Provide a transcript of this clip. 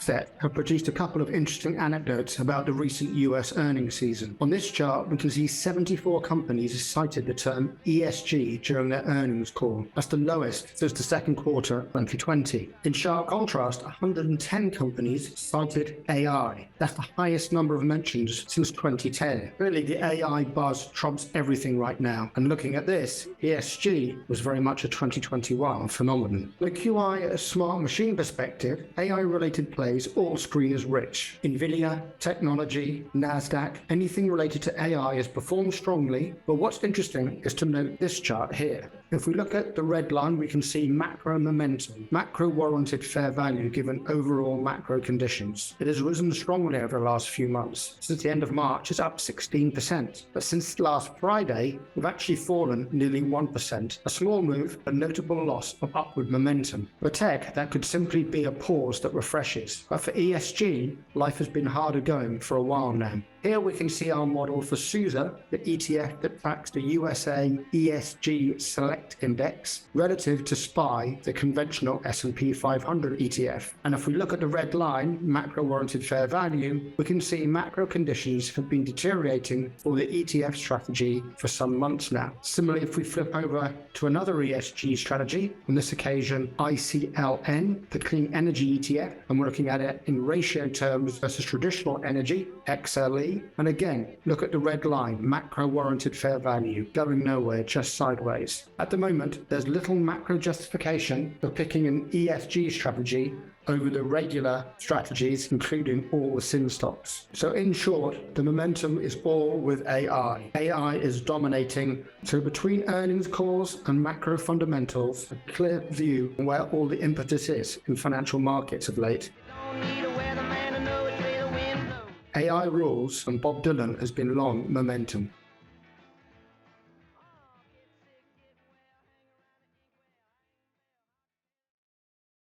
FactSet have produced a couple of interesting anecdotes about the recent US earnings season. On this chart, we can see 74 companies cited the term ESG during their earnings call. That's the lowest since the second quarter of 2020. In sharp contrast, 110 companies cited AI. That's the highest number of mentions since 2010. Really, the AI buzz trumps everything right now. And looking at this, ESG was very much a 2021 phenomenon. From a QI smart machine perspective, AI-related plays all screen as rich. Nvidia, technology, NASDAQ, anything related to AI has performed strongly, but what's interesting is to note this chart here. If we look at the red line, we can see macro momentum, macro warranted fair value given overall macro conditions. It has risen strongly over the last few months. Since the end of March, it's up 16%. But since last Friday, we've actually fallen nearly 1%. A small move, a notable loss of upward momentum. For tech, that could simply be a pause that refreshes. But for ESG, life has been harder going for a while now. Here we can see our model for SUSE, the ETF that tracks the USA ESG Select Index, relative to SPY, the conventional S&P 500 ETF. And if we look at the red line, macro warranted fair value, we can see macro conditions have been deteriorating for the ETF strategy for some months now. Similarly, if we flip over to another ESG strategy, on this occasion ICLN, the Clean Energy ETF, and we're looking at it in ratio terms versus traditional energy, XLE. And again, look at the red line, macro warranted fair value, going nowhere, just sideways. At the moment, there's little macro justification for picking an ESG strategy over the regular strategies, including all the SIM stocks. So in short, the momentum is all with AI. AI is dominating. So between earnings calls and macro fundamentals, a clear view on where all the impetus is in financial markets of late. AI rules, and Bob Dylan has been long momentum.